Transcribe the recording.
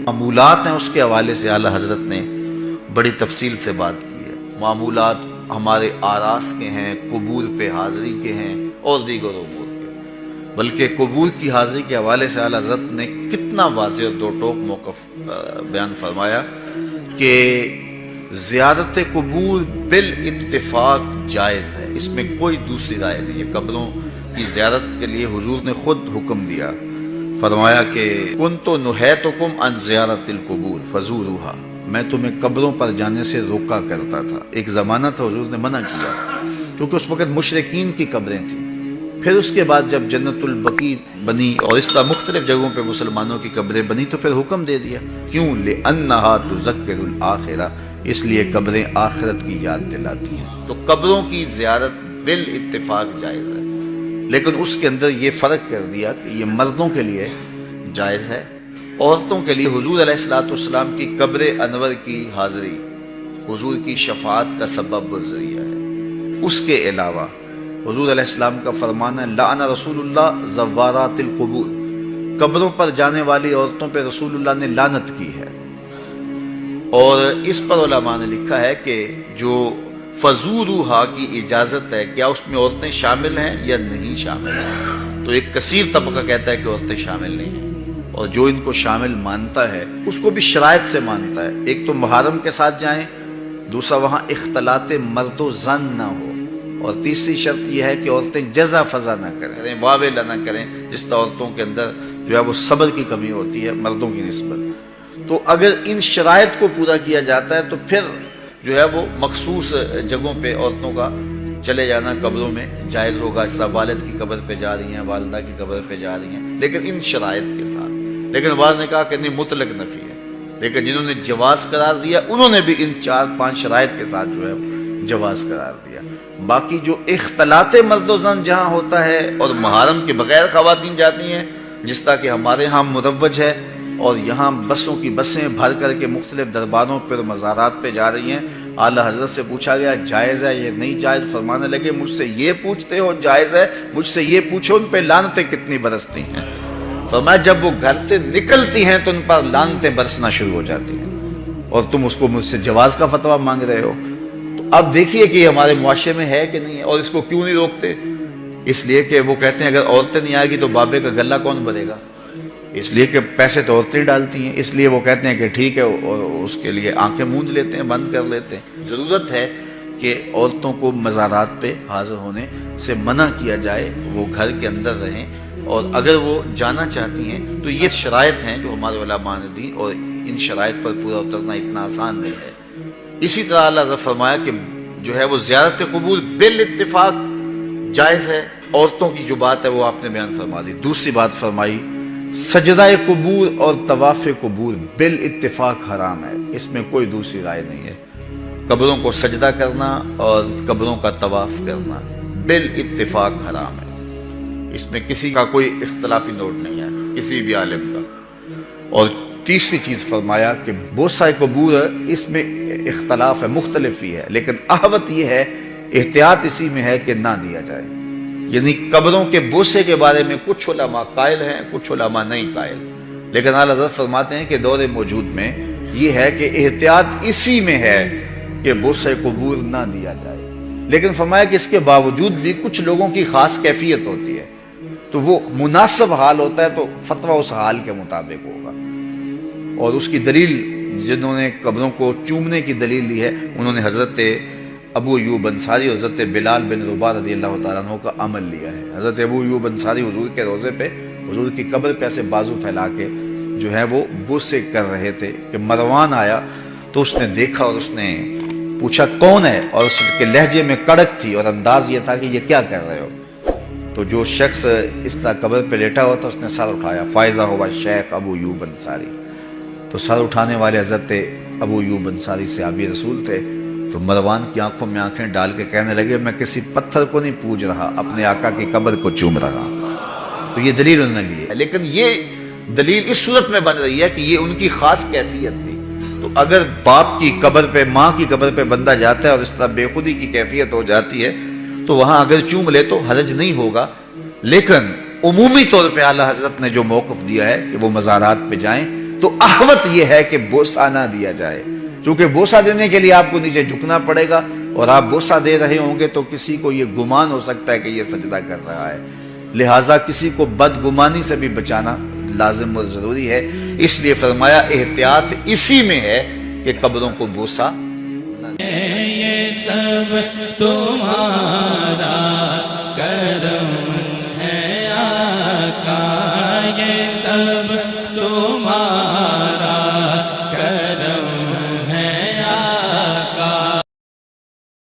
معمولات ہیں اس کے حوالے سے اعلیٰ حضرت نے بڑی تفصیل سے بات کی ہے۔ معمولات ہمارے آراس کے ہیں، قبور پہ حاضری کے ہیں اور دیگر امور کے، بلکہ قبور کی حاضری کے حوالے سے اعلیٰ حضرت نے کتنا واضح اور دو ٹوک موقف بیان فرمایا کہ زیارت قبور بالاتفاق جائز ہے، اس میں کوئی دوسری رائے نہیں ہے۔ قبروں کی زیارت کے لیے حضور نے خود حکم دیا، فرمایا کہ کنت نہیتکم عن زیارت القبور فزوروها، میں تمہیں قبروں پر جانے سے روکا کرتا تھا۔ ایک زمانہ تھا حضور نے منع کیا کیونکہ اس وقت مشرکین کی قبریں تھیں۔ پھر اس کے بعد جب جنت البقیع بنی اور اس طرح مختلف جگہوں پہ مسلمانوں کی قبریں بنی تو پھر حکم دے دیا، کیوں؟ لأنها تذکر الآخرہ، اس لیے قبریں آخرت کی یاد دلاتی ہیں۔ تو قبروں کی زیارت بالاتفاق جائز ہے، لیکن اس کے اندر یہ فرق کر دیا کہ یہ مردوں کے لیے جائز ہے، عورتوں کے لیے حضور علیہ السلام کی قبر انور کی حاضری حضور کی شفاعت کا سبب و ذریعہ ہے۔ اس کے علاوہ حضور علیہ السلام کا فرمان ہے لعن رسول اللہ زوارات القبور، قبروں پر جانے والی عورتوں پہ رسول اللہ نے لعنت کی ہے۔ اور اس پر علماء نے لکھا ہے کہ جو فزوروہا کی اجازت ہے، کیا اس میں عورتیں شامل ہیں یا نہیں شامل ہیں؟ تو ایک کثیر طبقہ کہتا ہے کہ عورتیں شامل نہیں ہیں، اور جو ان کو شامل مانتا ہے اس کو بھی شرائط سے مانتا ہے۔ ایک تو محرم کے ساتھ جائیں، دوسرا وہاں اختلاط مرد و زن نہ ہو، اور تیسری شرط یہ ہے کہ عورتیں جزا فضا نہ کریں، واویلا نہ کریں، جس طرح عورتوں کے اندر جو ہے وہ صبر کی کمی ہوتی ہے مردوں کی نسبت۔ تو اگر ان شرائط کو پورا کیا جاتا ہے تو پھر جو ہے وہ مخصوص جگہوں پہ عورتوں کا چلے جانا قبروں میں جائز ہوگا، جس طرح والد کی قبر پہ جا رہی ہیں، والدہ کی قبر پہ جا رہی ہیں، لیکن ان شرائط کے ساتھ۔ لیکن بعض نے کہا کہ نہیں، مطلق نفی ہے، لیکن جنہوں نے جواز قرار دیا انہوں نے بھی ان 4-5 شرائط کے ساتھ جو ہے جواز قرار دیا۔ باقی جو اختلاط مرد و زن جہاں ہوتا ہے اور محرم کے بغیر خواتین جاتی ہیں، جس طرح کہ ہمارے ہاں مروج ہے، اور یہاں بسوں کی بسیں بھر کر کے مختلف درباروں پر مزارات پہ جا رہی ہیں، اعلیٰ حضرت سے پوچھا گیا جائز ہے یہ نہیں جائز، فرمانے لگے مجھ سے یہ پوچھتے ہو جائز ہے، مجھ سے یہ پوچھو ان پہ لعنتیں کتنی برستی ہیں۔ فرمایا جب وہ گھر سے نکلتی ہیں تو ان پر لعنتیں برسنا شروع ہو جاتی ہیں، اور تم اس کو مجھ سے جواز کا فتویٰ مانگ رہے ہو۔ تو اب دیکھیے کہ یہ ہمارے معاشرے میں ہے کہ نہیں ہے، اور اس کو کیوں نہیں روکتے؟ اس لیے کہ وہ کہتے ہیں اگر عورتیں نہیں آئے گی تو بابے کا گلہ کون بھرے گا، اس لیے کہ پیسے تو عورتیں ڈالتی ہیں، اس لیے وہ کہتے ہیں کہ ٹھیک ہے، اور اس کے لیے آنکھیں موند لیتے ہیں، بند کر لیتے ہیں۔ ضرورت ہے کہ عورتوں کو مزارات پہ حاضر ہونے سے منع کیا جائے، وہ گھر کے اندر رہیں، اور اگر وہ جانا چاہتی ہیں تو یہ شرائط ہیں جو ہمارے علماء نے دی، اور ان شرائط پر پورا اترنا اتنا آسان نہیں ہے۔ اسی طرح اللہ نے فرمایا کہ جو ہے وہ زیارت قبور بالاتفاق جائز ہے، عورتوں کی جو بات ہے وہ آپ نے بیان فرما دی۔ دوسری بات فرمائی سجدہ قبور اور طواف قبور بالاتفاق حرام ہے، اس میں کوئی دوسری رائے نہیں ہے۔ قبروں کو سجدہ کرنا اور قبروں کا طواف کرنا بالاتفاق حرام ہے، اس میں کسی کا کوئی اختلافی نوٹ نہیں ہے کسی بھی عالم کا۔ اور تیسری چیز فرمایا کہ بوسہ قبور اس میں اختلاف ہے، مختلف ہی ہے، لیکن احوط یہ ہے، احتیاط اسی میں ہے کہ نہ دیا جائے۔ یعنی قبروں کے بوسے کے بارے میں کچھ علماء قائل ہیں، کچھ علماء نہیں قائل، لیکن اعلیٰ حضرت فرماتے ہیں کہ دور موجود میں یہ ہے کہ احتیاط اسی میں ہے کہ بوسہ قبور نہ دیا جائے، لیکن فرمایا کہ اس کے باوجود بھی کچھ لوگوں کی خاص کیفیت ہوتی ہے، تو وہ مناسب حال ہوتا ہے تو فتویٰ اس حال کے مطابق ہوگا۔ اور اس کی دلیل جنہوں نے قبروں کو چومنے کی دلیل لی ہے، انہوں نے حضرت ابو ایوب انصاری اور حضرت بلال بن رباح رضی اللہ تعالیٰ عنہ کا عمل لیا ہے۔ حضرت ابو ایوب انصاری حضور کے روضے پہ، حضور کی قبر پہ ایسے بازو پھیلا کے جو ہے وہ بوسے کر رہے تھے کہ مروان آیا تو اس نے دیکھا اور اس نے پوچھا کون ہے، اور اس کے لہجے میں کڑک تھی اور انداز یہ تھا کہ یہ کیا کر رہے ہو۔ تو جو شخص اس طرح قبر پہ لیٹا ہوا تھا اس نے سر اٹھایا، فائزہ ہوا شیخ ابو ایوب انصاری۔ تو سر اٹھانے والے حضرت ابو ایوب انصاری صحابی رسول تھے، تو مروان کی آنکھوں میں آنکھیں ڈال کے کہنے لگے میں کسی پتھر کو نہیں پوج رہا، اپنے آقا کی قبر کو چوم رہا۔ تو یہ دلیل انہوں نے لی ہے، لیکن یہ دلیل اس صورت میں بن رہی ہے کہ یہ ان کی خاص کیفیت تھی۔ تو اگر باپ کی قبر پہ، ماں کی قبر پہ بندہ جاتا ہے اور اس طرح بے خودی کی کیفیت ہو جاتی ہے تو وہاں اگر چوم لے تو حرج نہیں ہوگا، لیکن عمومی طور پہ اعلیٰ حضرت نے جو موقف دیا ہے کہ وہ مزارات پہ جائیں تو احوط یہ ہے کہ بوسہ نہ دیا جائے، چونکہ بوسہ دینے کے لیے آپ کو نیچے جھکنا پڑے گا، اور آپ بوسہ دے رہے ہوں گے تو کسی کو یہ گمان ہو سکتا ہے کہ یہ سجدہ کر رہا ہے، لہٰذا کسی کو بدگمانی سے بھی بچانا لازم اور ضروری ہے۔ اس لیے فرمایا احتیاط اسی میں ہے کہ قبروں کو بوسہ یہ سب تمہارا